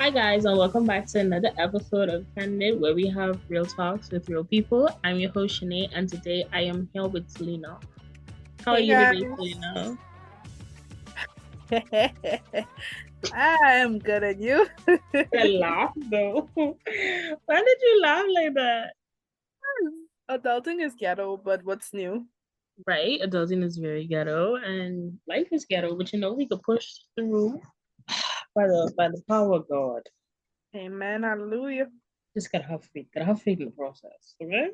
Hi, guys, and welcome back to another episode of Candid, where we have real talks with real people. I'm your host, Shanae, and today I am here with Selena. How are Hey you today, guys. Selena? I'm good at you. I laugh though. Why did you laugh like that? Adulting is ghetto, but what's new? Right, adulting is very ghetto, and life is ghetto, but we could push through by the power of God. Amen. Hallelujah. Just gotta have faith in the process, okay?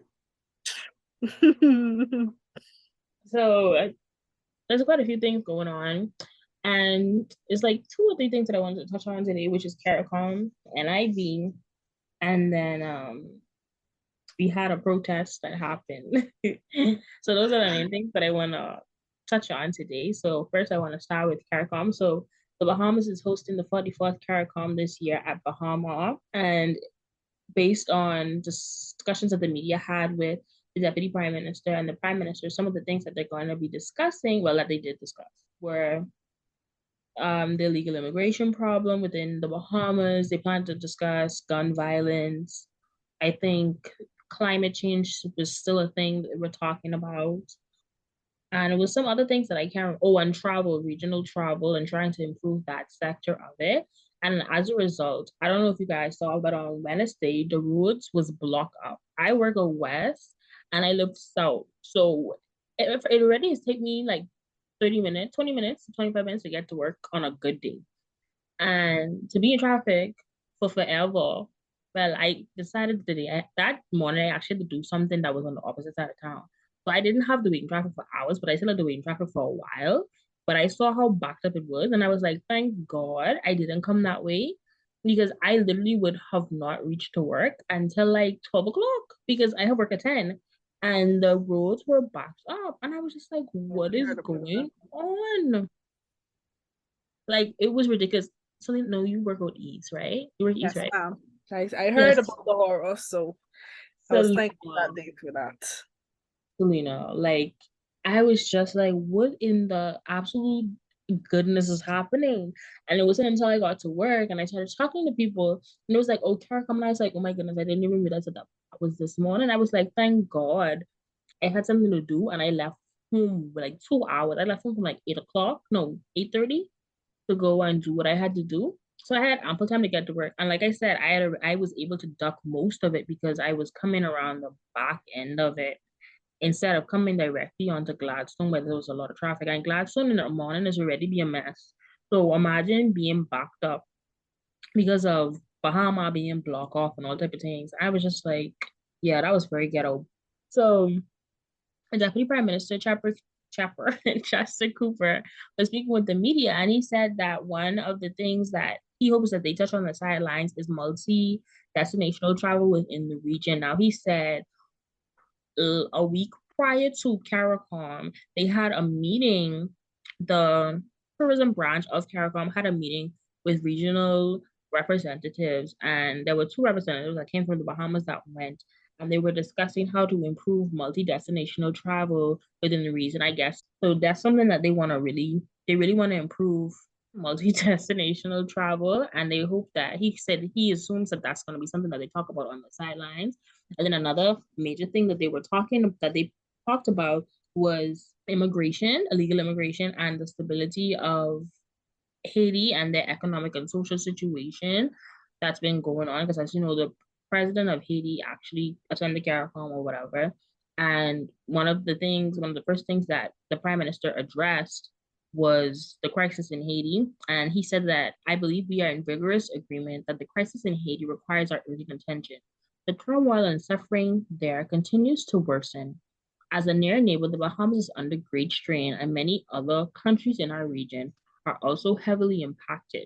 So there's quite a few things going on. And it's like two or three things that I wanted to touch on today, which is CARICOM and IB. And then we had a protest that happened. So those are the main things that I want to touch on today. So first I want to start with CARICOM. So the Bahamas is hosting the 44th CARICOM this year at Bahama. And based on discussions that the media had with the deputy prime minister and the prime minister, some of the things that they're going to be discussing, well, that they did discuss, were the illegal immigration problem within the Bahamas. They plan to discuss gun violence. I think climate change was still a thing that we're talking about. And it was some other things that I can't. Oh, and travel, regional travel, and trying to improve that sector of it. And as a result, I don't know if you guys saw, but on Wednesday, the roads was blocked up. I work out west and I live south. So it already has taken me like 30 minutes, 20 minutes, 25 minutes to get to work on a good day. And to be in traffic for forever, well, I decided that morning I actually had to do something that was on the opposite side of town. So I didn't have to wait in traffic for hours, but I still had to wait in traffic for a while. But I saw how backed up it was, and I was like, thank God I didn't come that way because I literally would have not reached to work until like 12 o'clock because I have work at 10 and the roads were backed up. And I was just like, I what is heard about that. going on? Like it was ridiculous. So no, you work with East, right? You work East, Yes, right? ma'am. I heard Yes. about the horror, so I was Selena, thankful that day for that. Selena, like I was just like, what in the absolute goodness is happening? And it wasn't until I got to work and I started talking to people, and it was like, oh, Tara, come on. I was like, oh my goodness, I didn't even realize that was this morning. I was like, thank God I had something to do, and I left home for like 2 hours. I left home from like 8 o'clock, no, 8:30 to go and do what I had to do. So I had ample time to get to work. And like I said, I was able to duck most of it because I was coming around the back end of it instead of coming directly onto Gladstone where there was a lot of traffic. And Gladstone in the morning is already be a mess. So imagine being backed up because of Bahama being blocked off and all type of things. I was just like, yeah, that was very ghetto. So Deputy Prime Minister Chapper Chester Cooper was speaking with the media, and he said that one of the things that he hopes that they touch on the sidelines is multi-destinational travel within the region. Now, he said a week prior to CARICOM, they had a meeting. The tourism branch of CARICOM had a meeting with regional representatives, and there were two representatives that came from the Bahamas that went, and they were discussing how to improve multi-destinational travel within the region, I guess. So that's something that they really want to improve multi-destinational travel, and they hope that he said he assumes that that's going to be something that they talk about on the sidelines. And then another major thing that they talked about was immigration, illegal immigration, and the stability of Haiti and their economic and social situation that's been going on. Because as you know, the president of Haiti actually attended CARICOM or whatever. And one of the first things that the prime minister addressed was the crisis in Haiti. And he said that I believe we are in vigorous agreement that the crisis in Haiti requires our urgent attention. The turmoil and suffering there continues to worsen. As a near neighbor, the Bahamas is under great strain, and many other countries in our region are also heavily impacted.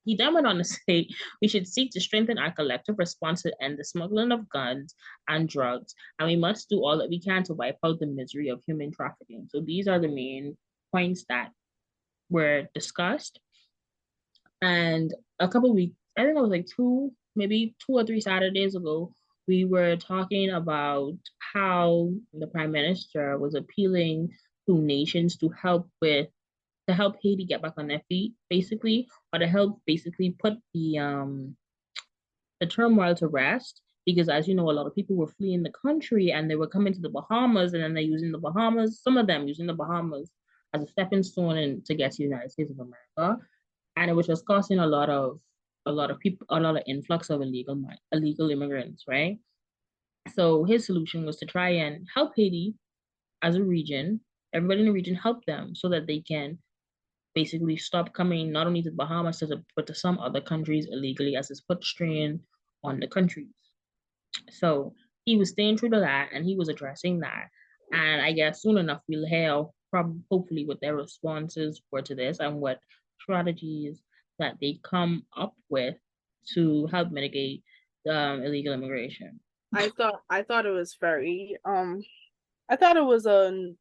He then went on to say we should seek to strengthen our collective response to end the smuggling of guns and drugs, and we must do all that we can to wipe out the misery of human trafficking. So these are the main points that were discussed. And a couple weeks, I think it was like maybe 2 or 3 Saturdays ago, we were talking about how the prime minister was appealing to nations to help Haiti get back on their feet, basically, or to help basically put the turmoil to rest because, as you know, a lot of people were fleeing the country and they were coming to the Bahamas, and then they're using the Bahamas, some of them using the Bahamas as a stepping stone to get to the United States of America, and it was just causing a lot of people, a lot of influx of illegal immigrants, right? So his solution was to try and help Haiti as a region, everybody in the region help them so that they can basically stop coming not only to the Bahamas but to some other countries illegally, as it's put strain on the countries. So he was staying true to that, and he was addressing that. And I guess soon enough we'll hear probably hopefully what their responses were to this and what strategies that they come up with to help mitigate illegal immigration. I thought it was very I thought it was a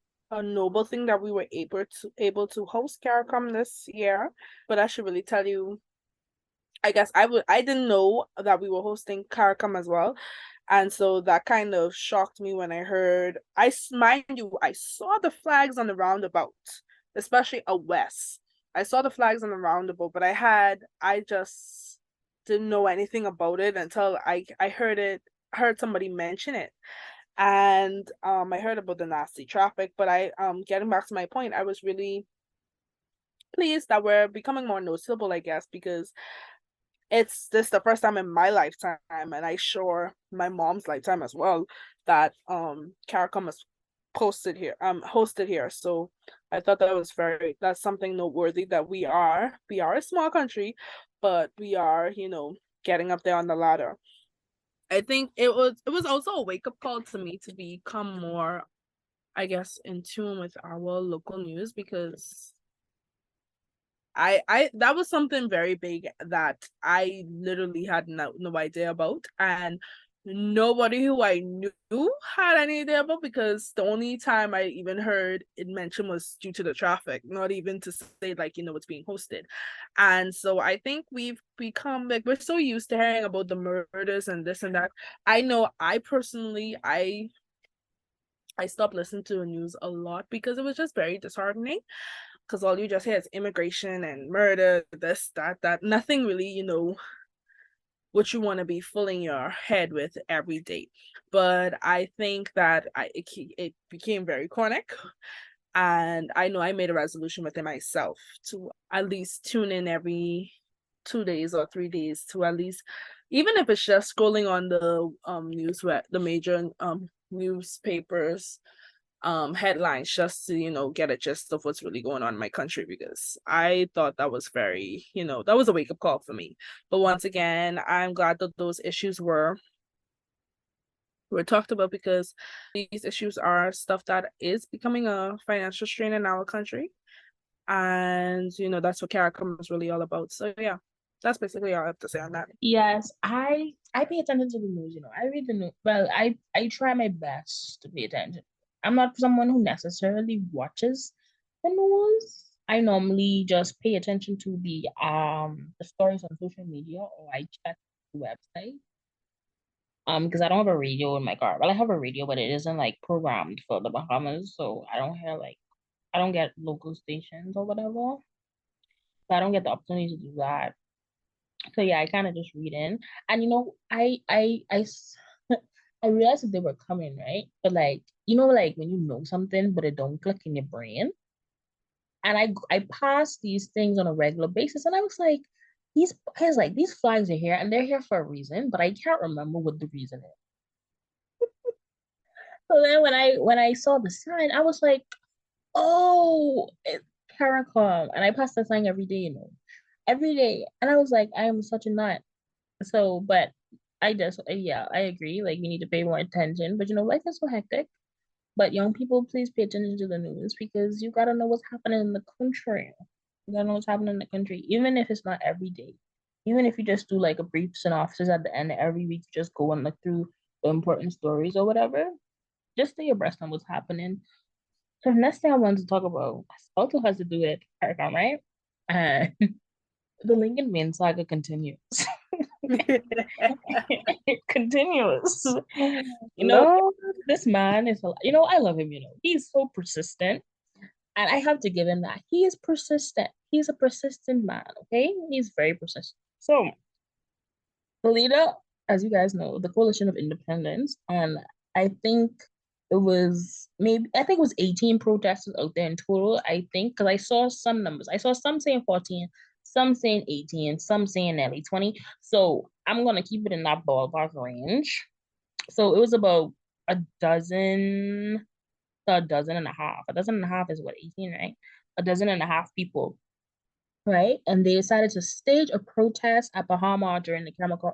noble thing that we were able to host CARICOM this year. But I should really tell you, I guess I didn't know that we were hosting CARICOM as well. And so that kind of shocked me when I heard, mind you, I saw the flags on the roundabout, especially out west. I saw the flags on the roundabout, but I just didn't know anything about it until I heard somebody mention it. And I heard about the nasty traffic, but I getting back to my point, I was really pleased that we're becoming more noticeable, I guess, because it's this the first time in my lifetime, and I sure my mom's lifetime as well, that CARICOM is hosted here. So I thought that's something noteworthy, that we are a small country, but we are, getting up there on the ladder. I think it was also a wake-up call to me to become more, I guess, in tune with our local news, because I that was something very big that I literally had no idea about, and nobody who I knew had any idea about, because the only time I even heard it mentioned was due to the traffic, not even to say, like, it's being hosted. And so I think we've become, like, we're so used to hearing about the murders and this and that. I know I personally I stopped listening to the news a lot because it was just very disheartening, because all you just hear is immigration and murder, this, that. Nothing really, what you want to be filling your head with every day. But I think that it became very chronic. And I know I made a resolution within myself to at least tune in every 2 days or 3 days, to at least, even if it's just scrolling on the the major newspapers headlines, just to get a gist of what's really going on in my country, because I thought that was very, that was a wake-up call for me. But once again, I'm glad that those issues were talked about, because these issues are stuff that is becoming a financial strain in our country. And that's what CARICOM is really all about. So yeah, that's basically all I have to say on that. Yes, I pay attention to the news, I read the news. Well, I try my best to pay attention. I'm not someone who necessarily watches the news. I normally just pay attention to the stories on social media, or I check the website. Because I don't have a radio in my car. Well, I have a radio, but it isn't like programmed for the Bahamas, so I don't get local stations or whatever. So I don't get the opportunity to do that. So yeah, I kind of just read in, and I realized that they were coming, right? But like, like when you know something but it don't click in your brain, and I pass these things on a regular basis, and I was like, these flags are here and they're here for a reason, but I can't remember what the reason is. So then when I saw the sign, I was like, oh, it's Caracom, and I pass the sign every day, every day, and I was like, I am such a nut. So, but I just, yeah, I agree. Like, we need to pay more attention. But life is so hectic. But young people, please pay attention to the news, because you gotta know what's happening in the country. You gotta know what's happening in the country, even if it's not every day. Even if you just do like a brief synopsis at the end of every week, just go and look through the important stories or whatever. Just stay abreast on what's happening. So, the next thing I wanted to talk about also has to do with Paragon, right? Uh, the Lincoln Main saga continues. It continues. You know, No. this man is, I love him, he's so persistent. And I have to give him that. He is persistent. He's a persistent man, okay? He's very persistent. So, the leader as you guys know, the Coalition of Independence, and I think it was maybe I think it was 18 protesters out there in total. I think because I saw some numbers. I saw some saying 14, some saying 18, some saying nearly 20. So I'm gonna keep it in that ballpark range. So it was about a dozen, a dozen and a half. A dozen and a half is what, 18, right? A dozen and a half people, right? And they decided to stage a protest at Bahama during Camacom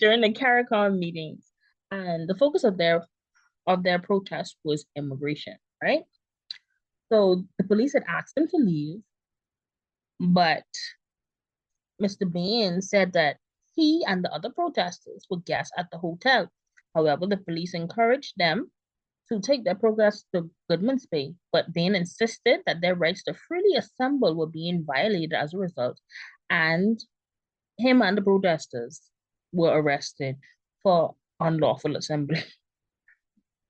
during the CARICOM meetings. And the focus of their protest was immigration, right? So the police had asked them to leave, but Mr. Bain said that he and the other protesters were guests at the hotel. However, the police encouraged them to take their protest to Goodman's Bay, but Bain insisted that their rights to freely assemble were being violated as a result, and him and the protesters were arrested for unlawful assembly.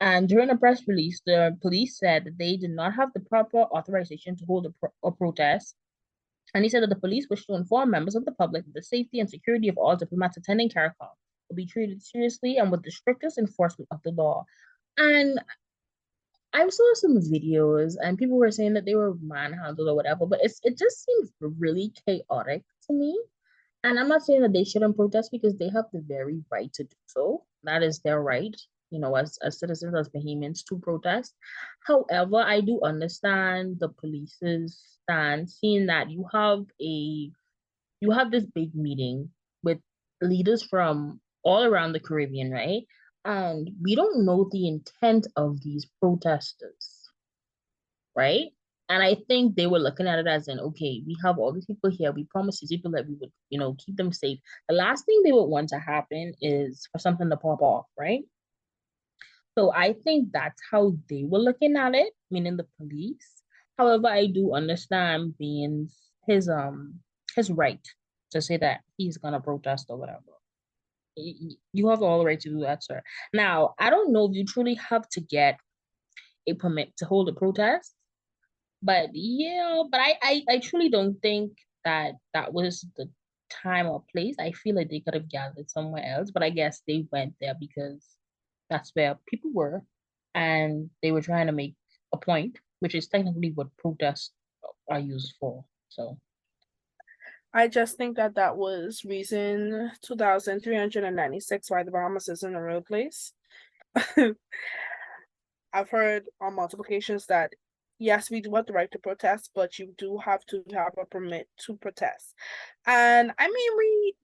And during a press release, the police said that they did not have the proper authorization to hold a protest. And he said that the police wish to inform members of the public that the safety and security of all diplomats attending CARICOM will be treated seriously and with the strictest enforcement of the law. And I saw some videos and people were saying that they were manhandled or whatever, but it just seems really chaotic to me. And I'm not saying that they shouldn't protest because they have the very right to do so. That is their right, as citizens, as Bahamians, to protest. However, I do understand the police's stand, seeing that you have this big meeting with leaders from all around the Caribbean, right? And we don't know the intent of these protesters, right? And I think they were looking at it as in, okay, we have all these people here. We promised these people that we would, keep them safe. The last thing they would want to happen is for something to pop off, right? So I think that's how they were looking at it, meaning the police. However, I do understand being his right to say that he's gonna protest or whatever. You have all the right to do that, sir. Now, I don't know if you truly have to get a permit to hold a protest, but yeah, but I truly don't think that that was the time or place. I feel like they could have gathered somewhere else, but I guess they went there because that's where people were, and they were trying to make a point, which is technically what protests are used for. So I just think that that was reason 2396 why the Bahamas isn't a real place. I've heard on multiple occasions that yes, we do have the right to protest, but you do have to have a permit to protest. And I mean,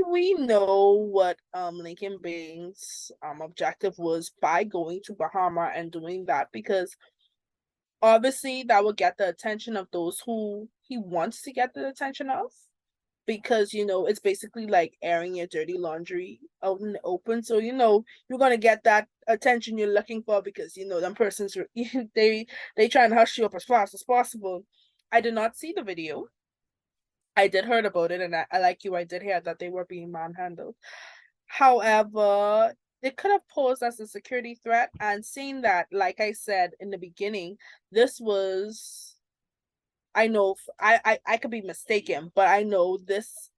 we know what Lincoln Baines' objective was by going to Bahama and doing that, because obviously that will get the attention of those who he wants to get the attention of, because it's basically like airing your dirty laundry out in the open. So you're gonna get that attention you're looking for, because them persons are they try and hush you up as fast as possible. I did not see the video. I did heard about it, and I like you, I did hear that they were being manhandled. However, it could have posed as a security threat, and seeing that, like I said in the beginning, this was, I know I could be mistaken, but I know this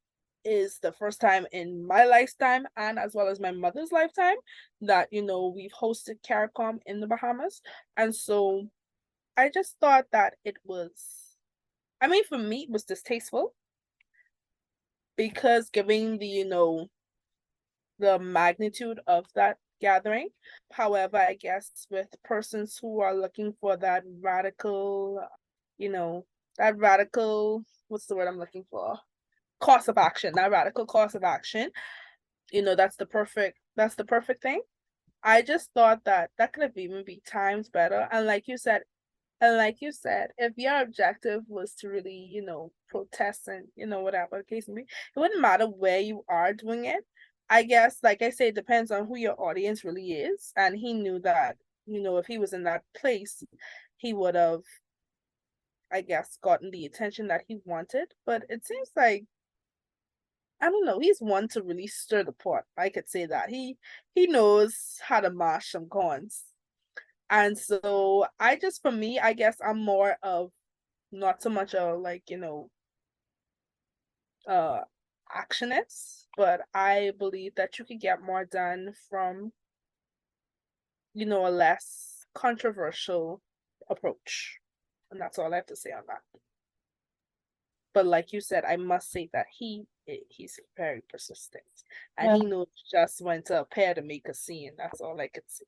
is the first time in my lifetime, and as well as my mother's lifetime, that we've hosted CARICOM in the Bahamas. And so I just thought that it was, I mean, for me it was distasteful, because given the magnitude of that gathering. However, I guess with persons who are looking for that radical, you know, that radical, what's the word I'm looking for? Course of action, that radical course of action, that's the perfect thing. I just thought that that could have even be times better. And like you said, if your objective was to really, protest and, whatever the case may be, it wouldn't matter where you are doing it. I guess, like I say, it depends on who your audience really is. And he knew that, if he was in that place, he would have, I guess, gotten the attention that he wanted. But it seems like, I don't know, he's one to really stir the pot. I could say that. He knows how to mash some corns. And so I just, for me, I guess I'm more of not so much a, like, uh action is, but I believe that you could get more done from, a less controversial approach. And that's all I have to say on that. But like you said, I must say that he's very persistent, and Yeah. he knows just when to appear to make a scene. That's all I could say.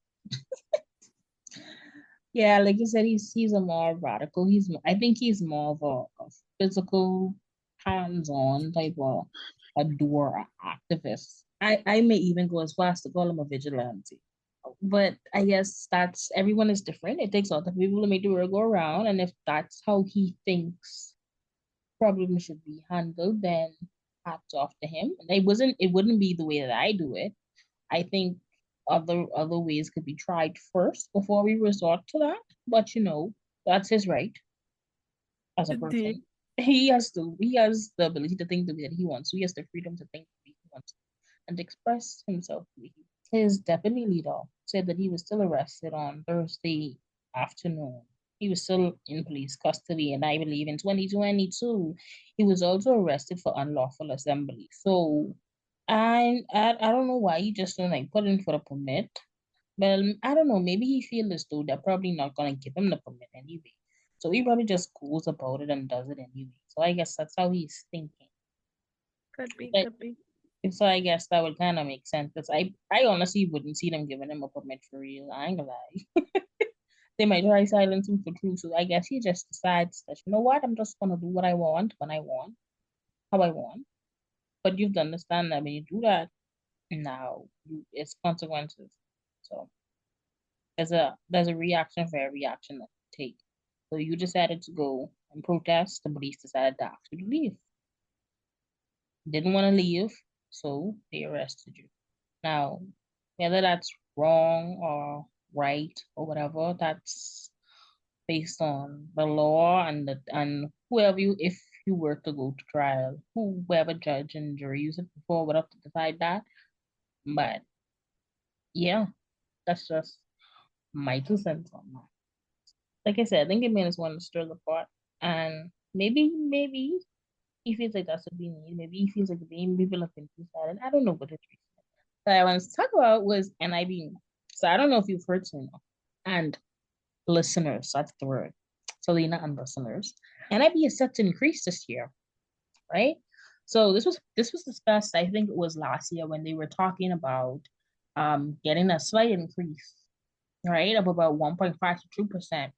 Yeah, like you said, he's a more radical. I think he's more of a physical, hands-on type of a doer activist. I may even go as far as to call him a vigilante. But I guess that's everyone is different. It takes other people to make the world go around, and if that's how he thinks problems should be handled, then hats off to him. It wouldn't be the way that I do it. I think other ways could be tried first before we resort to that. But that's his right as a Indeed. person. He has the ability to think the way that he wants. So he has the freedom to think the way he wants and express himself the way he wants. His deputy leader said that he was still arrested on Thursday afternoon. He was still in police custody, and I believe in 2022, he was also arrested for unlawful assembly. So I don't know why he just don't like put in for a permit. Well, I don't know. Maybe he feels as though they're probably not gonna give him the permit anyway. So he probably just goes about it and does it anyway. So I guess that's how he's thinking. Could be, But could be. so I guess that would kind of make sense. Because I honestly wouldn't see them giving him a permit for real. I ain't gonna lie. They might try silence him for true. So I guess he just decides that, you know what, I'm just gonna do what I want when I want, how I want. But you've to understand that when you do that, now it's consequences. So there's a reaction for every action that you take. So you decided to go and protest, the police decided to ask you to leave. Didn't want to leave, so they arrested you. Now, whether that's wrong or right or whatever, that's based on the law and whoever if you were to go to trial, whoever judge and jury you said before would have to decide that. But yeah, that's just my 2 cents on that. Like I said, I think it made us want to stir the pot, and maybe he feels like that's what we need. Maybe he feels like the people have been too silent. I don't know what the reason that I wanted to talk about was NIB. So I don't know if you've heard so and listeners, that's the word. Selena and listeners. NIB is set to increase this year, right? So this was discussed, I think it was last year when they were talking about getting a slight increase, right, of about 1.5 to 2%.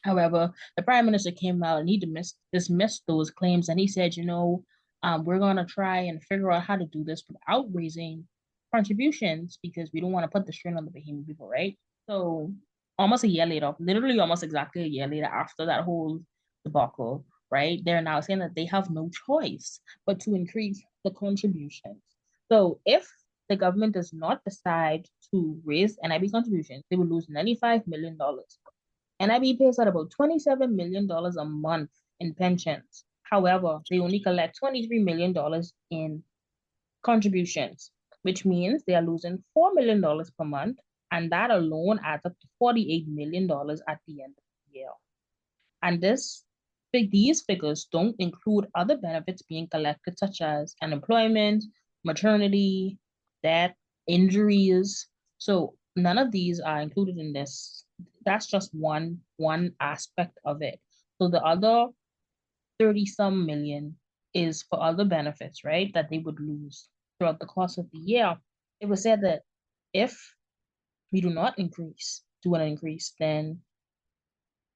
However, the prime minister came out and he dismissed those claims, and he said, we're going to try and figure out how to do this without raising contributions because we don't want to put the strain on the Bahamian people, right? So almost a year later, literally almost exactly a year later after that whole debacle, right? They're now saying that they have no choice but to increase the contributions. So if the government does not decide to raise NIB contributions, they will lose $95 million. NIB pays out about $27 million a month in pensions. However, they only collect $23 million in contributions, which means they are losing $4 million per month, and that alone adds up to $48 million at the end of the year. And these figures don't include other benefits being collected, such as unemployment, maternity, death, injuries. So none of these are included in this. That's just one aspect of it. So the other 30 some million is for other benefits, right? That they would lose throughout the course of the year. It was said that if we do an increase, then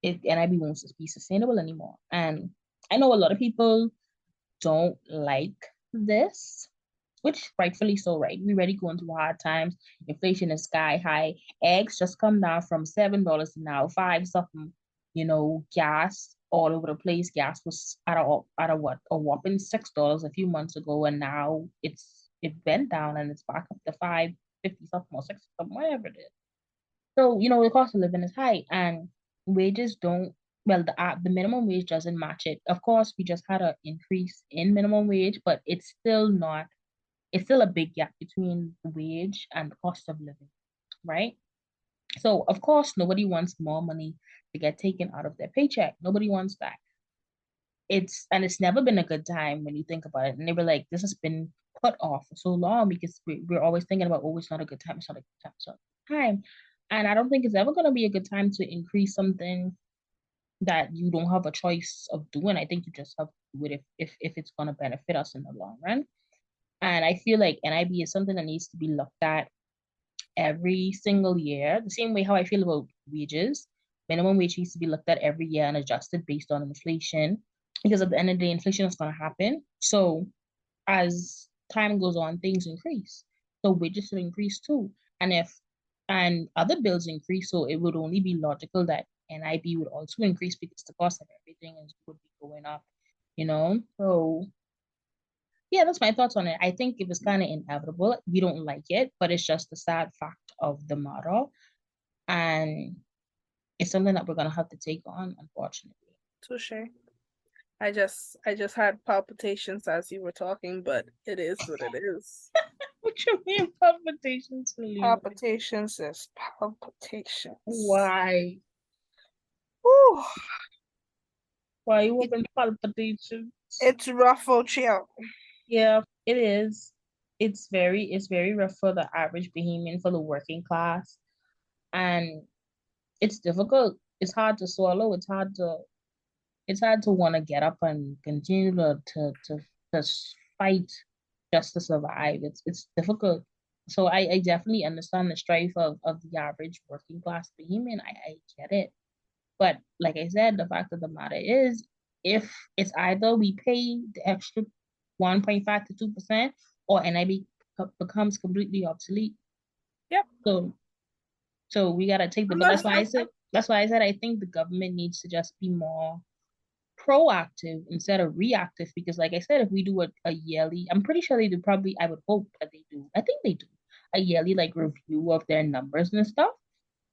NIB won't be sustainable anymore. And I know a lot of people don't like this, which rightfully so, right? We already going through hard times. Inflation is sky high. Eggs just come down from $7 to now 5 something. Gas all over the place. Gas was at a what a whopping $6 a few months ago, and now it went down and it's back up to 5.50 something or 6 something, whatever it is. So, the cost of living is high and wages don't, well, the minimum wage doesn't match it. Of course, we just had an increase in minimum wage, but it's still a big gap between the wage and the cost of living, right? So, of course, nobody wants more money to get taken out of their paycheck. Nobody wants that. it's never been a good time when you think about it. And they were like, this has been put off for so long because we're always thinking about, oh, it's not a good time, it's not a good time, it's not a good time. And I don't think it's ever gonna be a good time to increase something that you don't have a choice of doing. I think you just have to do it if it's gonna benefit us in the long run. And I feel like NIB is something that needs to be looked at every single year, the same way how I feel about wages. Minimum wage needs to be looked at every year and adjusted based on inflation. Because at the end of the day, inflation is going to happen. So as time goes on, things increase. So wages should increase too. And if and other bills increase, so it would only be logical that NIB would also increase because the cost of everything would be going up, you know? So yeah, that's my thoughts on it. I think it was kind of inevitable. We don't like it, but it's just the sad fact of the matter. And it's something that we're gonna have to take on, unfortunately. Touche. I just had palpitations as you were talking, but it is what it is. What you mean palpitations, Selena? Palpitations is palpitations. Why? Whew. Why you It, having palpitations? it's rough out here. Yeah, it is. It's very rough for the average Bahamian, for the working class. And it's difficult. It's hard to swallow. It's hard to want to get up and continue to fight just to survive. It's difficult. So I definitely understand the strife of the average working class Bahamian. I get it. But like I said, the fact of the matter is, if it's either we pay the extra 1.5 to 2%, or NIB becomes completely obsolete. Yep. So we gotta take the. I'm But not. that's why I said I think the government needs to just be more proactive instead of reactive, because like I said, if we do a yearly, I'm pretty sure they do, probably, I would hope that they do, I think they do a yearly like review of their numbers and stuff.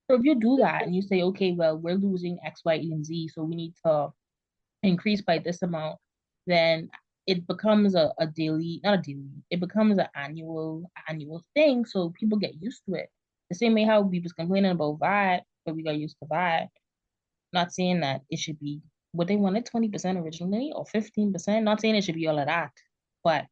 So if you do that and you say, okay, well, we're losing X, Y, and Z, so we need to increase by this amount, then it becomes a daily, not a daily, it becomes an annual thing, so people get used to it. The same way how we was complaining about VAT, but we got used to VAT. Not saying that it should be what they wanted, 20% originally or 15%. Not saying it should be all of that. But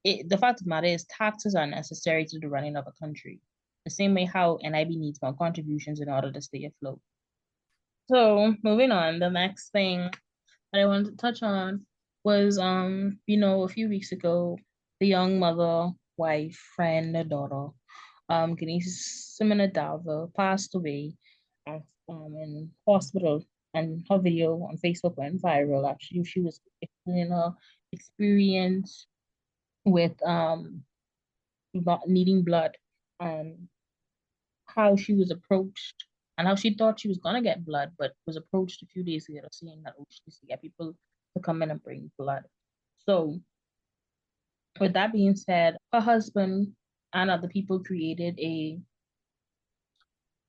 the fact of the matter is taxes are necessary to the running of a country. The same way how NIB needs more contributions in order to stay afloat. So moving on, the next thing that I wanted to touch on was a few weeks ago, the young mother, wife, friend, daughter, Denise Simonadava passed away in hospital, and her video on Facebook went viral. Actually, she was explaining her experience with needing blood, and how she was approached, and how she thought she was gonna get blood, but was approached a few days later saying that, oh, she needs to get people to come in and bring blood. So with that being said, her husband and other people created a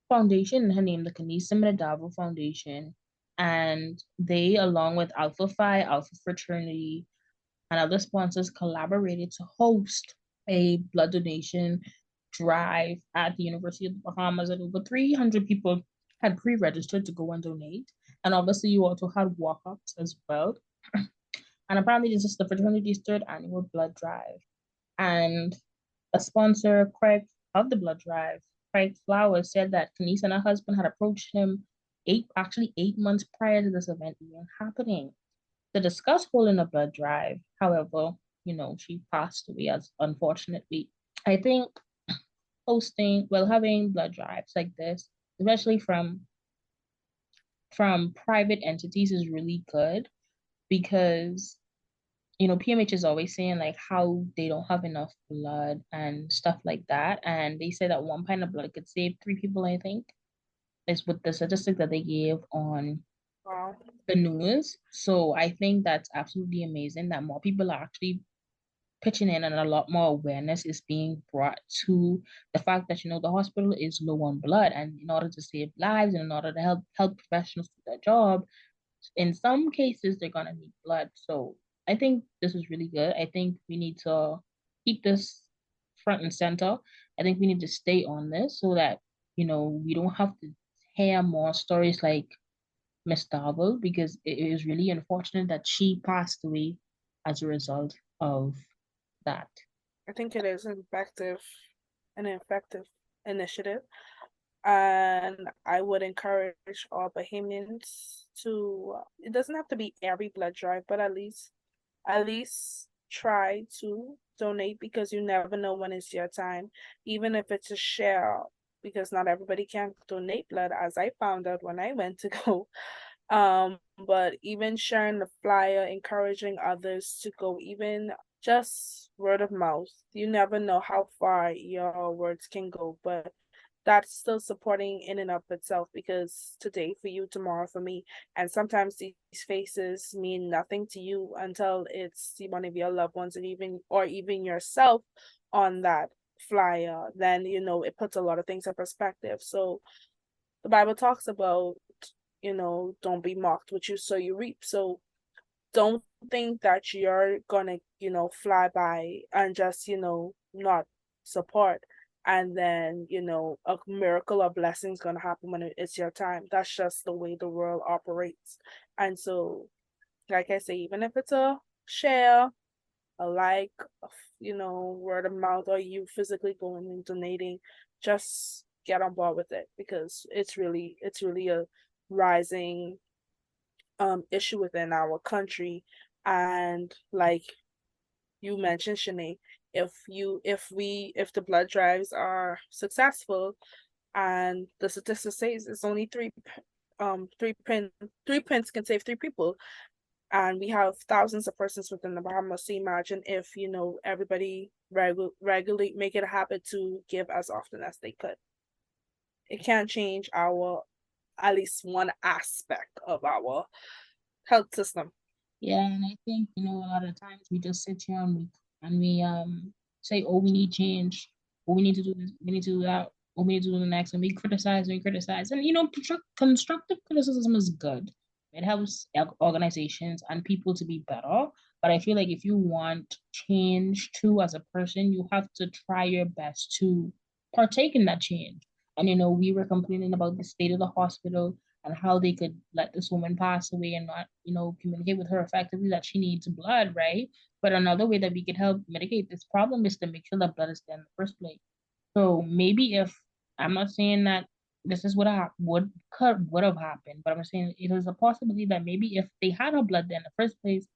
foundation, her name, the Kanisa Medavo Foundation, and they, along with Alpha Phi, Alpha Fraternity, and other sponsors, collaborated to host a blood donation drive at the University of the Bahamas, and over 300 people had pre-registered to go and donate. And obviously, you also had walk-ups as well. And apparently, this is the fraternity's third annual blood drive. And a sponsor, Craig, of the blood drive, Craig Flowers, said that Kenise and her husband had approached him 8 months prior to this event even happening to discuss holding a blood drive. However, she passed away, as unfortunately. I think having blood drives like this, especially from private entities, is really good, because PMH is always saying like how they don't have enough blood and stuff like that. And they say that 1 pint of blood could save 3 people, I think, is what the statistic that they gave on Wow. the news. So I think that's absolutely amazing that more people are actually pitching in, and a lot more awareness is being brought to the fact that the hospital is low on blood, and in order to save lives and in order to help health professionals do their job, in some cases they're gonna need blood. So I think this is really good. I think we need to keep this front and center. I think we need to stay on this so that we don't have to hear more stories like Miss Darvel, because it is really unfortunate that she passed away as a result of that. I think it is an effective initiative. And I would encourage all Bahamians to, it doesn't have to be every blood drive, but at least try to donate, because you never know when it's your time, even if it's a share, because not everybody can donate blood, as I found out when I went to go. But even sharing the flyer, encouraging others to go, even just word of mouth, you never know how far your words can go, but that's still supporting in and of itself, because today for you, tomorrow for me. And sometimes these faces mean nothing to you until it's one of your loved ones, and even yourself on that flyer. Then it puts a lot of things in perspective. So the Bible talks about, don't be mocked, which you sow you reap. So don't think that you're gonna, fly by and just, not support. And then, a miracle or blessing is gonna happen when it's your time. That's just the way the world operates. And so, like I say, even if it's a share, a like, word of mouth, or you physically going and donating, just get on board with it, because it's really a rising issue within our country. And like you mentioned, Shanae, if the blood drives are successful, and the statistic says it's only three pins can save three people, and we have thousands of persons within the Bahamas. So imagine if everybody regularly make it a habit to give as often as they could. It can change our, at least one aspect of our health system. Yeah, and I think, a lot of times we just sit here and we say, oh, we need change, oh, we need to do this, we need to do that, oh, we need to do the next, and we criticize, and constructive criticism is good. It helps organizations and people to be better. But I feel like if you want change too as a person, you have to try your best to partake in that change. And we were complaining about the state of the hospital and how they could let this woman pass away and not, communicate with her effectively that she needs blood, right? But another way that we could help mitigate this problem is to make sure that blood is there in the first place. So maybe if I'm not saying that this is what would have happened, but I'm saying it is a possibility that maybe if they had her blood there in the first place,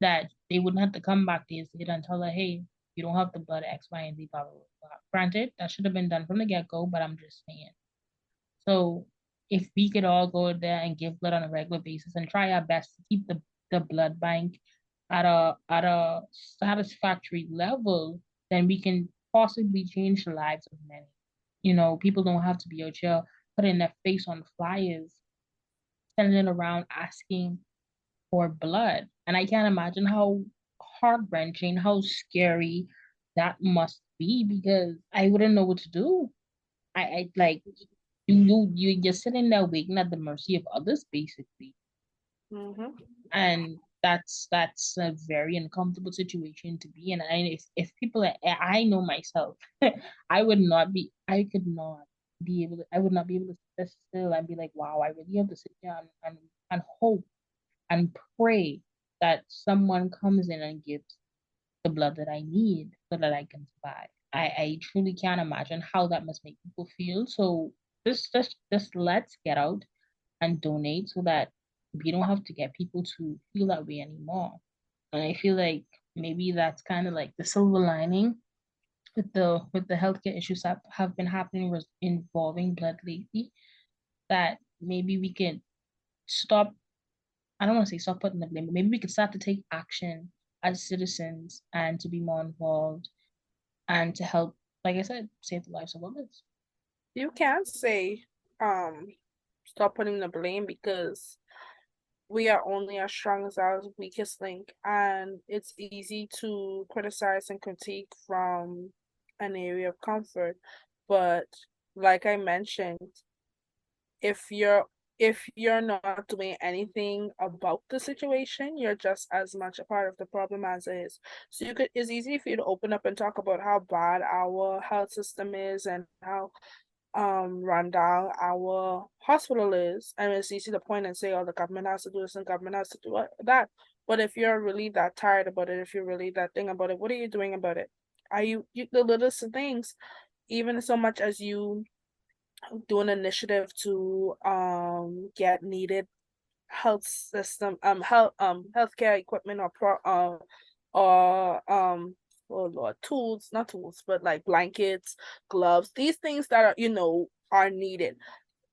that they wouldn't have to come back days later and tell her, hey, you don't have the blood X, Y, and Z, blah, blah, blah. Granted, that should have been done from the get go, but I'm just saying. So if we could all go there and give blood on a regular basis and try our best to keep the blood bank at a satisfactory level, then we can possibly change the lives of many. People don't have to be out here putting their face on flyers, sending it around asking for blood. And I can't imagine how heart wrenching, how scary that must be, because I wouldn't know what to do. I like you're just sitting there waiting at the mercy of others, basically. Mm-hmm. And that's a very uncomfortable situation to be in. And if people I know myself, I could not be able to I would not be able to sit still and be like, wow, I really have to sit here and hope and pray that someone comes in and gives the blood that I need so that I can survive. I truly can't imagine how that must make people feel. So just let's get out and donate so that we don't have to get people to feel that way anymore. And I feel like maybe that's kind of like the silver lining with the healthcare issues that have been happening involving blood lately. That maybe we can stop. I don't want to say stop putting the blame, but maybe we could start to take action as citizens and to be more involved and to help, like I said, save the lives of others. You can't say um stop putting the blame, because we are only as strong as our weakest link, and it's easy to criticize and critique from an area of comfort. But like I mentioned, if you're not doing anything about the situation, you're just as much a part of the problem as it is. So it's easy for you to open up and talk about how bad our health system is, and how run down our hospital is. And it's easy to point and say, oh, the government has to do this and government has to do that. But if you're really that tired about it, if you're really that thing about it, what are you doing about it? Are you the littlest things, even so much as you do an initiative to get needed health system healthcare equipment or oh Lord, tools, not tools, but like blankets, gloves, these things that are, are needed.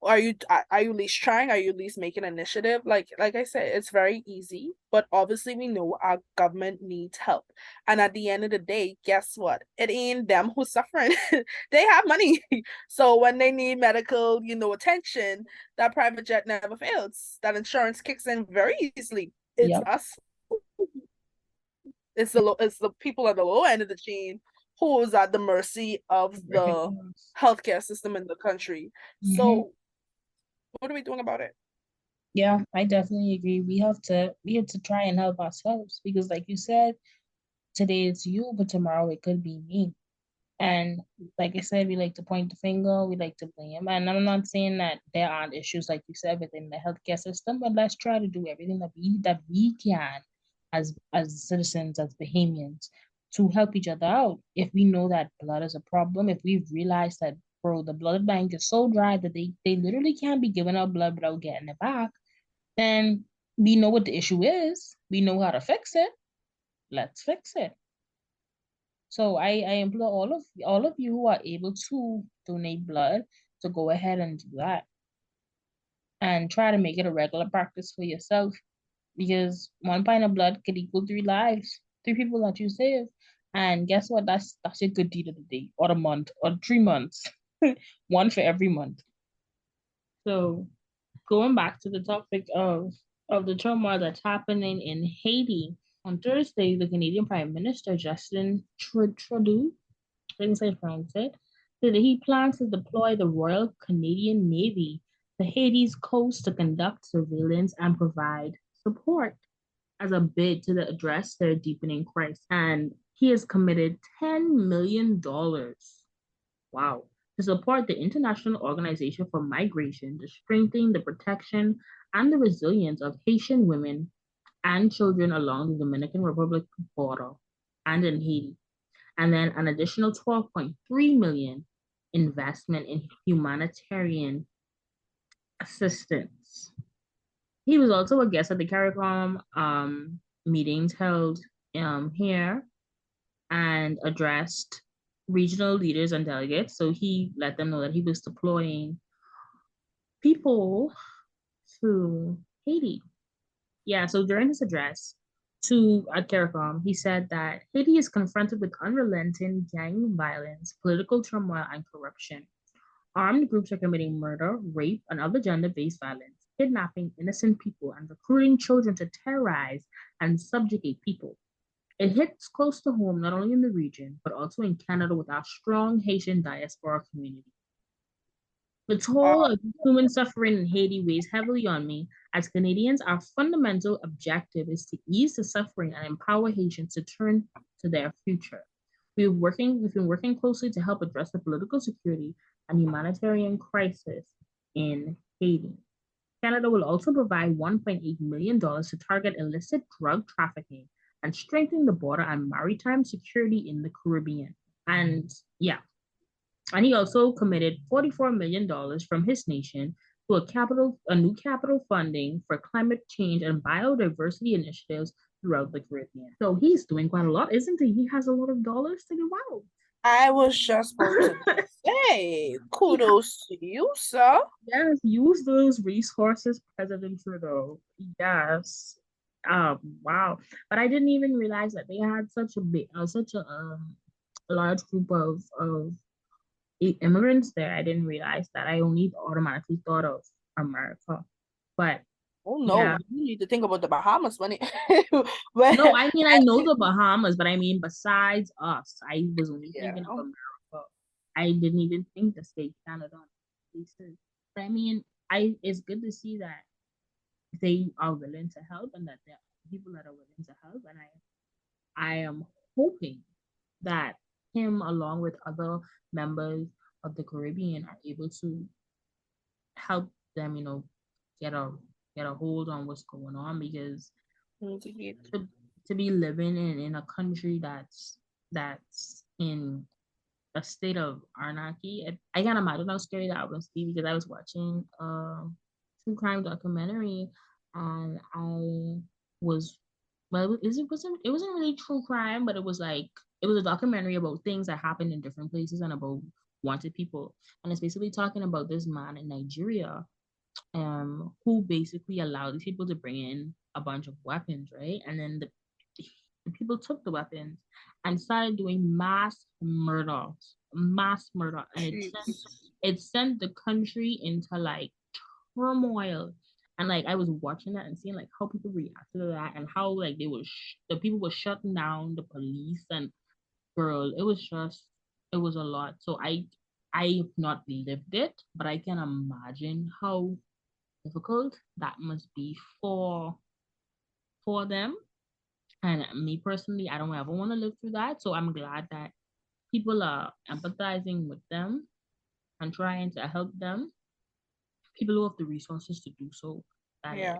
Are you at least trying? Are you at least making initiative? Like I said, it's very easy, but obviously we know our government needs help. And at the end of the day, guess what? It ain't them who's suffering. They have money. So when they need medical, attention, that private jet never fails. That insurance kicks in very easily. It's Yep. us. It's the people at the low end of the chain who is at the mercy of the healthcare system in the country. Mm-hmm. So what are we doing about it? Yeah, I definitely agree. We have to try and help ourselves because like you said, today it's you, but tomorrow it could be me. And like I said, we like to point the finger, we like to blame. And I'm not saying that there aren't issues, like you said, within the healthcare system, but let's try to do everything that we can as citizens, as Bahamians, to help each other out. If we know that blood is a problem, if we've realized that bro, the blood bank is so dry that they literally can't be giving out blood without getting it back, then we know what the issue is. We know how to fix it. Let's fix it. So I implore all of you who are able to donate blood to go ahead and do that and try to make it a regular practice for yourself because 1 pint of blood could equal 3 lives, 3 people that you save. And guess what? That's a good deed of the day or a month or 3 months. One for every month. So going back to the topic of the turmoil that's happening in Haiti, on Thursday, the Canadian Prime Minister Justin Trudeau, things I pronounce it, said that he plans to deploy the Royal Canadian Navy to Haiti's coast to conduct surveillance and provide support as a bid to address their deepening crisis. And he has committed $10 million. Wow. To support the International Organization for Migration to strengthen the protection and the resilience of Haitian women and children along the Dominican Republic border and in Haiti. And then an additional 12.3 million investment in humanitarian assistance. He was also a guest at the CARICOM meetings held here and addressed regional leaders and delegates. So he let them know that he was deploying people to Haiti. Yeah, so during his address to at CARICOM, he said that Haiti is confronted with unrelenting gang violence, political turmoil, and corruption. Armed groups are committing murder, rape, and other gender based violence, kidnapping innocent people, and recruiting children to terrorize and subjugate people. It hits close to home not only in the region, but also in Canada with our strong Haitian diaspora community. The Uh, toll of human suffering in Haiti weighs heavily on me. As Canadians, our fundamental objective is to ease the suffering and empower Haitians to turn to their future. We've been working closely to help address the political security and humanitarian crisis in Haiti. Canada will also provide $1.8 million to target illicit drug trafficking and strengthen the border and maritime security in the Caribbean. And yeah, and he also committed $44 million from his nation to a new capital funding for climate change and biodiversity initiatives throughout the Caribbean. So he's doing quite a lot, isn't he? He has a lot of dollars to give I was just about to out. say, He kudos to you, sir. Yes, use those resources, President Trudeau. Yes. Wow. But I didn't even realize that they had such a large group of immigrants there. I didn't realize that. I only automatically thought of America. But Oh yeah. no, you need to think about the Bahamas when it when No, I mean I know the Bahamas, but I mean besides us, I was only yeah. thinking of America. I didn't even think to say Canada. But I mean, I it's good to see that they are willing to help and that there are people that are willing to help. And I am hoping that him along with other members of the Caribbean are able to help them, get a get a hold on what's going on because Indeed. to to be living in a country that's in a state of anarchy. I can't imagine how scary that must be because I was watching a true crime documentary and I was well it wasn't really true crime, but it was a documentary about things that happened in different places and about wanted people. And it's basically talking about this man in Nigeria who basically allowed these people to bring in a bunch of weapons, right? And then the people took the weapons and started doing mass murder, and Jeez. it sent the country into like turmoil. And like I was watching that and seeing like how people reacted to that and how like the people were shutting down the police and girl, it was a lot. So I've not lived it, but I can imagine how difficult that must be for them. And me personally, I don't ever want to live through that. So I'm glad that people are empathizing with them and trying to help them. People who have the resources to do so, that is. Yeah.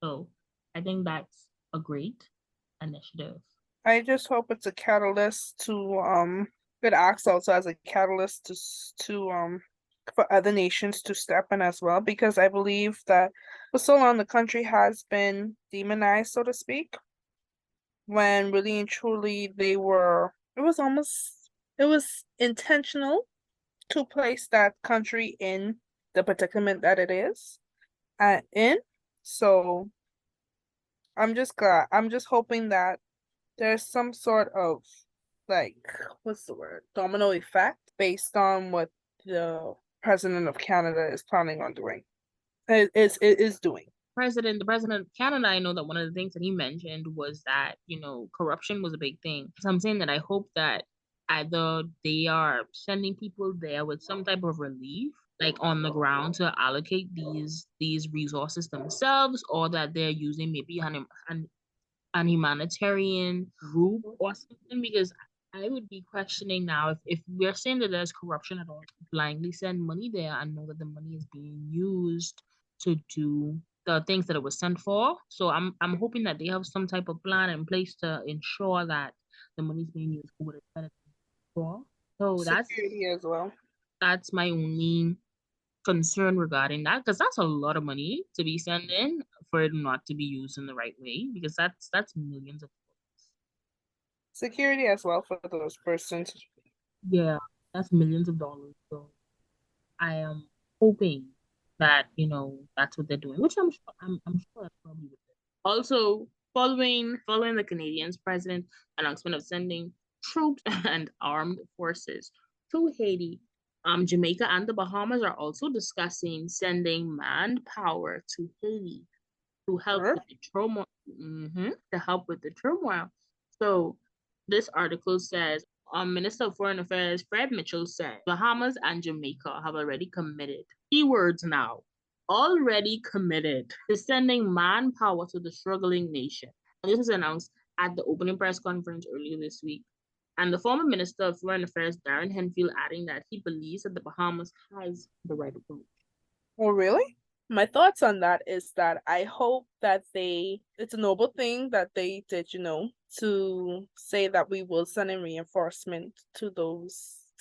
So I think that's a great initiative. I just hope it's a catalyst to it acts also as a catalyst to for other nations to step in as well, because I believe that for so long the country has been demonized, so to speak, when really and truly it was intentional to place that country in the predicament that it is in. So I'm just hoping that there's some sort of like what's the word? Domino effect based on what the president of Canada is planning on doing. It is doing. The president of Canada, I know that one of the things that he mentioned was that, corruption was a big thing. So I'm saying that I hope that either they are sending people there with some type of relief, like on the ground to allocate these resources themselves, or that they're using maybe an humanitarian group or something because I would be questioning now if we're saying that there's corruption at all, blindly send money there and know that the money is being used to do the things that it was sent for. So I'm hoping that they have some type of plan in place to ensure that the money is being used for what it's meant for. So Security as well. that's my only concern regarding that because that's a lot of money to be sending for it not to be used in the right way because that's millions of dollars. Security as well for those persons. Yeah, that's millions of dollars. So I am hoping that that's what they're doing, which I'm sure that's probably what they're doing. Also, following the Canadians' president announcement of sending troops and armed forces to Haiti, Jamaica and the Bahamas are also discussing sending manned power to Haiti to help Huh? with the turmoil. To help with the turmoil. So this article says, Minister of Foreign Affairs Fred Mitchell said Bahamas and Jamaica have already committed. Keywords now. Already committed to sending manpower to the struggling nation. And this was announced at the opening press conference earlier this week. And the former Minister of Foreign Affairs, Darren Henfield, adding that he believes that the Bahamas has the right approach. Oh, really? My thoughts on that is that I hope that it's a noble thing that they did, to say that we will send in reinforcement to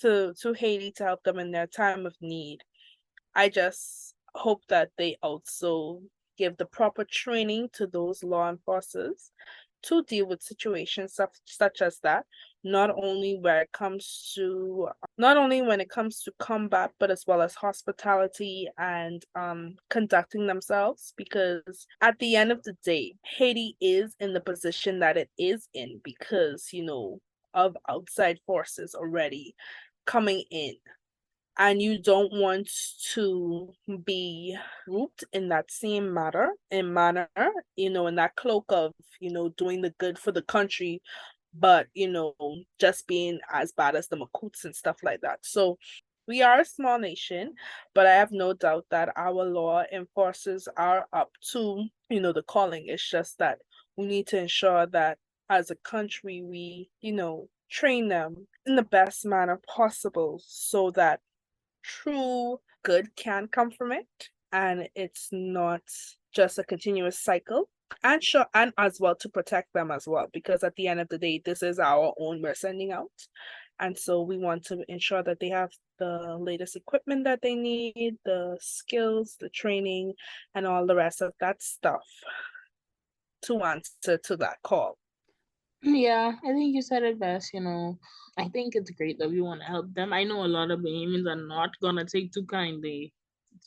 to Haiti to help them in their time of need. I just hope that they also give the proper training to those law enforcers to deal with situations such as that, not only where it comes to not only when it comes to combat, but as well as hospitality and conducting themselves. Because at the end of the day, Haiti is in the position that it is in because, of outside forces already coming in, and you don't want to be grouped in that same manner, in that cloak of, doing the good for the country, but just being as bad as the Makuts and stuff like that. So we are a small nation, but I have no doubt that our law enforcers are up to, the calling. It's just that we need to ensure that as a country we, train them in the best manner possible so that true good can come from it and it's not just a continuous cycle. And sure, and as well to protect them as well, because at the end of the day, this is our own we're sending out. And so we want to ensure that they have the latest equipment that they need, the skills, the training, and all the rest of that stuff to answer to that call. Yeah, I think you said it best, I think it's great that we want to help them. I know a lot of Bahamians are not gonna take too kindly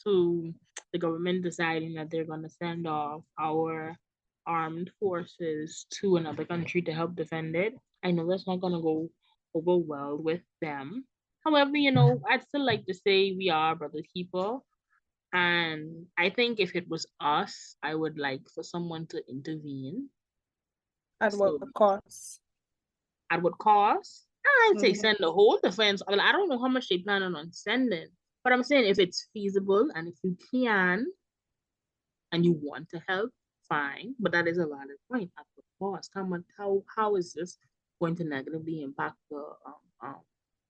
to the government deciding that they're gonna send off our armed forces to another country to help defend it. I know that's not gonna go over well with them. However, I'd still like to say we are brother keeper. And I think if it was us, I would like for someone to intervene. At what So cost? at what cost? I'd say Mhm. send the whole defense. Well, I don't know how much they planning on sending, but I'm saying if it's feasible and if you can and you want to help, fine. But that is a valid point. At what cost? How is this going to negatively impact the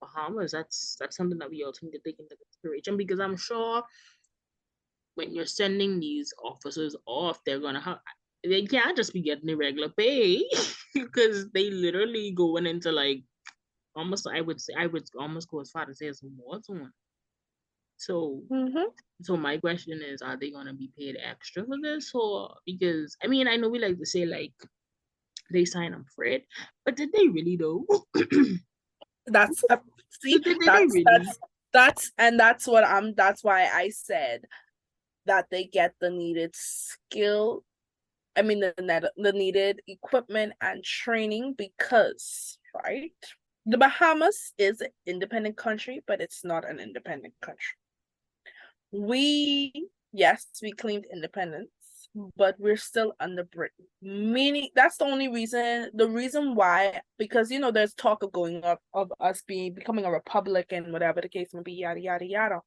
Bahamas? That's something that we also need to take into consideration because I'm sure when you're sending these officers off, they can't just be getting irregular pay because they literally going into like almost I would almost go as far to say it's a war zone. So Mhm. so my question is, are they gonna be paid extra for this? Or because I mean I know we like to say like they sign up for it, but did they really though? That's see, Did they really? that's what that's why I said that they get the needed skill. I mean the needed equipment and training because, right? The Bahamas is an independent country, but it's not an independent country. Yes, we claimed independence, but we're still under Britain. Meaning that's the reason why, because there's talk of going up of us becoming a republic and whatever the case may be, yada yada yada.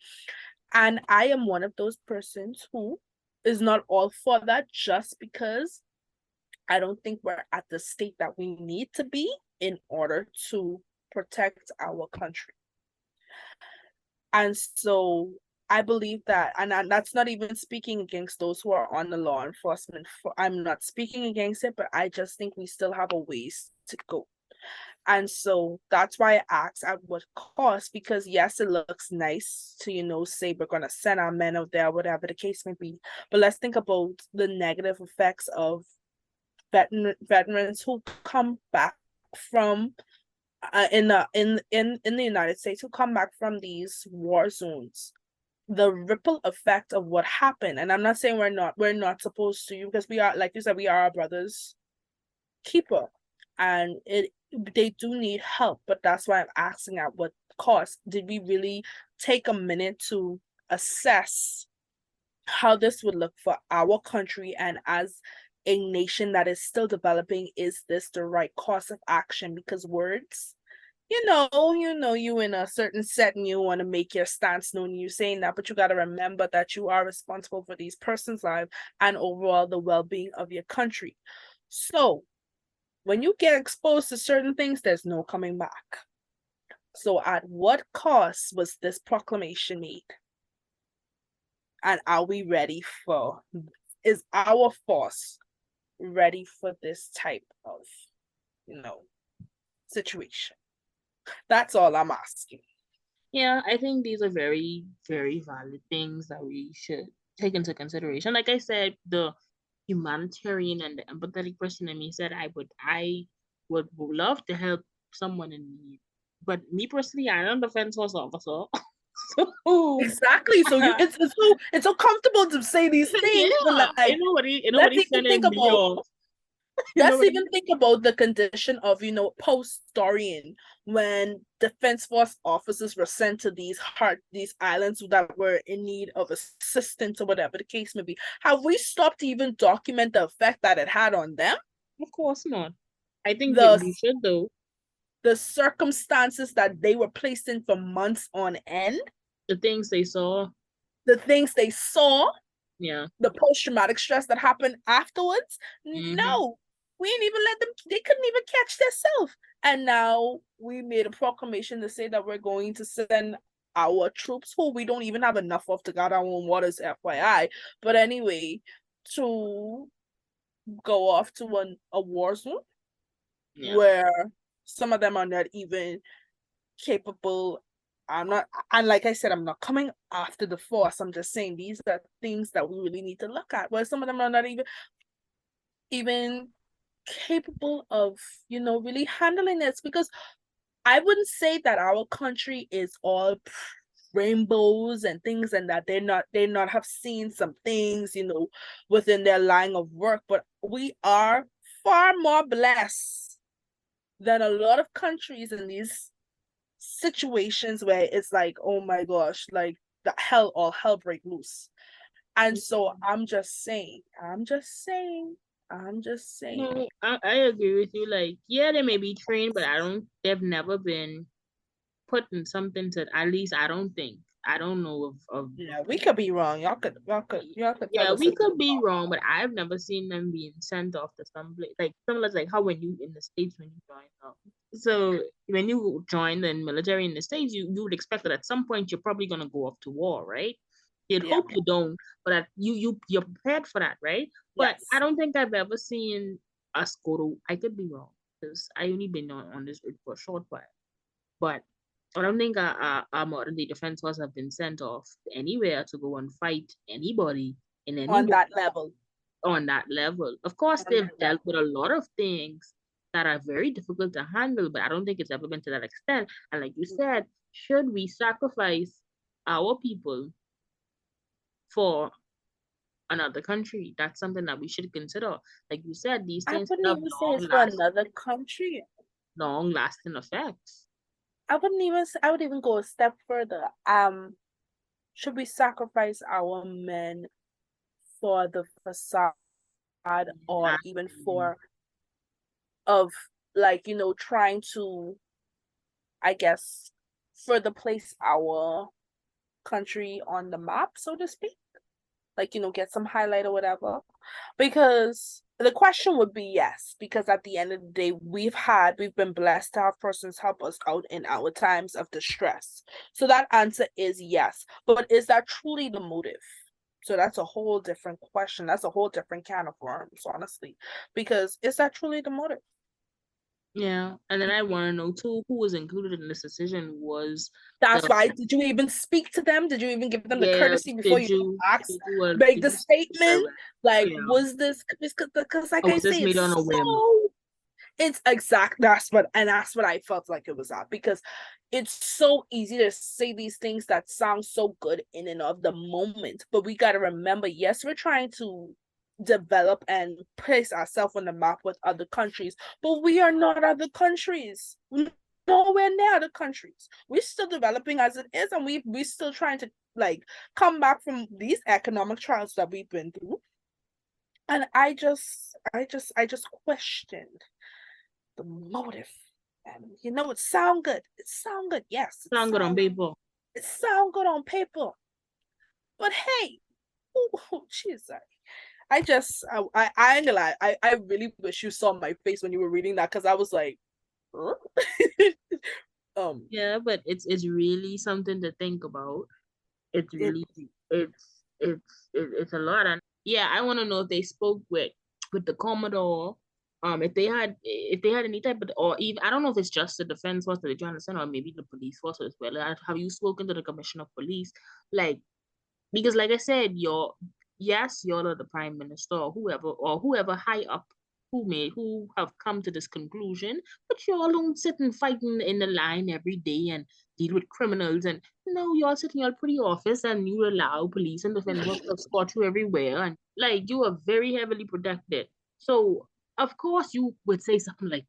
And I am one of those persons who is not all for that just because I don't think we're at the state that we need to be in order to protect our country. And so I believe that, and that's not even speaking against those who are on the law enforcement. I'm not speaking against it, but I just think we still have a ways to go. And so that's why I asked at what cost, because yes, it looks nice to, say we're going to send our men out there, whatever the case may be. But let's think about the negative effects of veterans who come back from in the United States who come back from these war zones, the ripple effect of what happened. And I'm not saying we're not supposed to, because we are, like you said, we are our brother's keeper, and they do need help. But that's why I'm asking at what cost. Did we really take a minute to assess how this would look for our country, and as a nation that is still developing, is this the right course of action? Because words, you in a certain setting, you want to make your stance known, you saying that, but you got to remember that you are responsible for these persons' lives and overall the well-being of your country. So when you get exposed to certain things, there's no coming back. So at what cost was this proclamation made? And are we ready for, is our force ready for this type of, situation? That's all I'm asking. Yeah, I think these are very, very valid things that we should take into consideration. Like I said, the humanitarian and the empathetic person in me said I would love to help someone in need. But me personally, I'm a defense force officer. So Exactly. So it's so comfortable to say these things, but yeah, like, let's nobody even think sending me about off. let's Nobody. even think about the condition of, post Dorian, when defense force officers were sent to these islands that were in need of assistance or whatever the case may be. Have we stopped to even document the effect that it had on them? Of course not. I think The we should though. the circumstances that they were placed in for months on end, The things they saw. the things they saw, Yeah. the post-traumatic stress that happened afterwards. Mm-hmm. No, we didn't even let them, they couldn't even catch themselves. And now we made a proclamation to say that we're going to send our troops, who we don't even have enough of to guard our own waters, FYI. But anyway, to go off to a war zone Yeah. where some of them are not even capable. I'm not, and like I said, I'm not coming after the force. I'm just saying these are things that we really need to look at. Where some of them are not even capable of, really handling this. Because I wouldn't say that our country is all rainbows and things, and that they not have seen some things, within their line of work, but we are far more blessed than a lot of countries in these situations where it's like, oh my gosh, like the all hell break loose. And so I'm just saying. No, I agree with you. Like, yeah, they may be trained, but they've never been put in something to, at least I don't think. I don't know of Yeah, we could be wrong. Y'all could tell yeah, us we if we're could be wrong. wrong, but I've never seen them being sent off to some place. Like similar to like how when you in the States when you join up. So when you join the military in the States, you would expect that at some point you're probably gonna go off to war, right? You'd Yeah. hope you don't, but that you're prepared for that, right? But I Yes. don't think I've ever seen us go to, I could be wrong, because I only been on this earth for a short while. But I don't think our modern day defense force have been sent off anywhere to go and fight anybody in any On way that level. on that level. Of course, On they've that dealt with level. a lot of things that are very difficult to handle, but I don't think it's ever been to that extent. And like you said, should we sacrifice our people for another country? That's something that we should consider. Like you said, these I things wouldn't have even say it's for another country. long lasting effects. I would even go a step further. Should we sacrifice our men for the facade, or even Exactly. for of, like, trying to, I guess, further place our country on the map, so to speak? Like, get some highlight or whatever. Because the question would be yes, because at the end of the day, we've been blessed to have persons help us out in our times of distress. So that answer is yes. But is that truly the motive? So that's a whole different question. That's a whole different can of worms, honestly. Because is that truly the motive? Yeah, and then I want to know too who was included in this decision. Was That's the why. Did you even speak to them? Did you even give them the yeah? courtesy before you asked, make Did the you speak statement? direct? Like, Yeah, was this because, like or I was this say, made on a whim? it's exact. That's what I felt like it was at, because it's so easy to say these things that sound so good in and of the moment, but we got to remember, yes, we're trying to develop and place ourselves on the map with other countries, but we are not other countries. Nowhere near other countries. We're still developing as it is, and we still trying to, like, come back from these economic trials that we've been through. And I just questioned the motive. And it sound good. It sound good. Yes, Sound good on paper. it sound good on paper. But hey, oh, jeez, I ain't gonna lie. I really wish you saw my face when you were reading that, because I was like, huh? um, Yeah, but it's really something to think about. It's it really it's a lot, and yeah, I want to know if they spoke with the Commodore. If they had any type of, or even I don't know if it's just the defense force that they trying to send, or maybe the police force as well. Have you spoken to the commissioner of police? Like, because like I said, you're the prime minister or whoever high up who have come to this conclusion, but y'all don't sit and fight in the line every day and deal with criminals, and no, y'all sit in your pretty office and you allow police and defense force to escort you everywhere, and like you are very heavily protected. So of course you would say something like,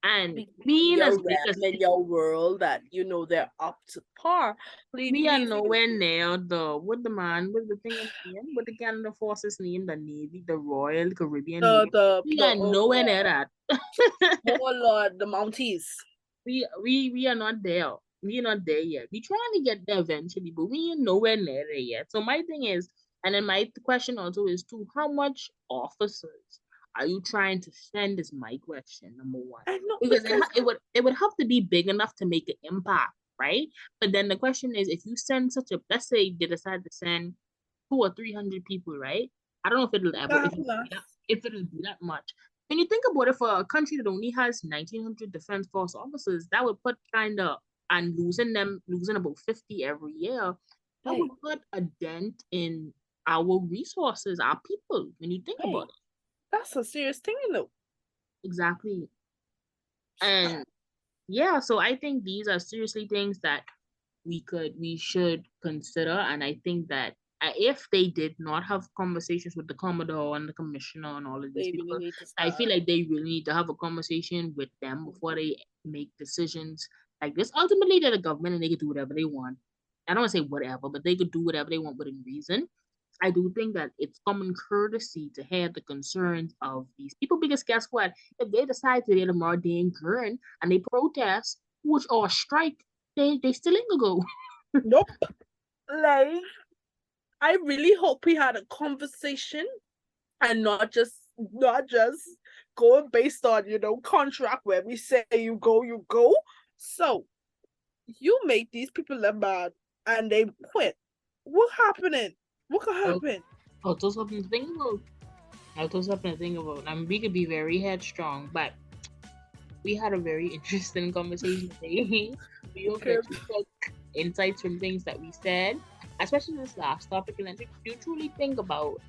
and be being your as big realm as in your world that they're up to par. we are Please, nowhere near with the thing in name, with the Canada Forces name, the Navy, the Royal Caribbean the Navy. the We the are nowhere near that. oh Lord, the Mounties. We are not there. We're not there yet. We're trying to get there eventually, but we are nowhere near there yet. So my thing is, and then my question also is too, how much officers are you trying to send? Is my question number one, I know because because it would have to be big enough to make an impact, right? But then the question is, if you send such a, let's say they decide to send 2 or 300 people, right? I don't know if it'll ever, that plus. if it'll be that much. When you think about it, for a country that only has 1,900 defense force officers, that would put kind of, and losing about 50 every year, that would Hey, put a dent in our resources, our people. When you think about hey, it, that's a serious thing, you know. exactly. And yeah, so I think these are seriously things that we should consider. And I think that if they did not have conversations with the commodore and the commissioner and all of these They really people, need to I feel start. like they really need to have a conversation with them before Mhm. they make decisions like this. Ultimately, they're the government and they can do whatever they want. I don't want to say whatever, but they could do whatever they want within reason. I do think that it's common courtesy to hear the concerns of these people, because guess what? If they decide today tomorrow they ain't current and they protest, which or strike, they still ain't gonna go. Nope. Like, I really hope we had a conversation and not just going based on, contract where we say you go, you go. So you make these people look bad and they quit. What happening? What could Oh, happen? also something to think about. Also something to think about. I mean, we could be very headstrong, but we had a very interesting conversation today. We hope Okay. that you took insights from things that we said, especially this last topic, and that you truly think about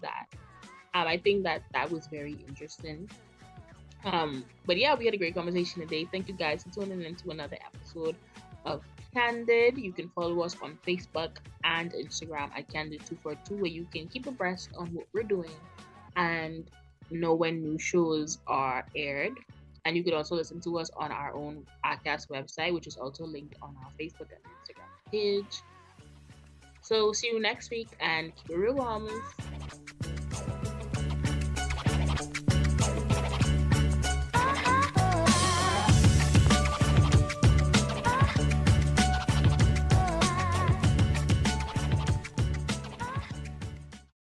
that. I think that that was very interesting. But yeah, we had a great conversation today. Thank you guys for tuning in to another episode of Candid. You can follow us on Facebook and Instagram at Candid242, where you can keep abreast on what we're doing and know when new shows are aired. And you could also listen to us on our own podcast website, which is also linked on our Facebook and Instagram page. So see you next week and keep it real, mamas.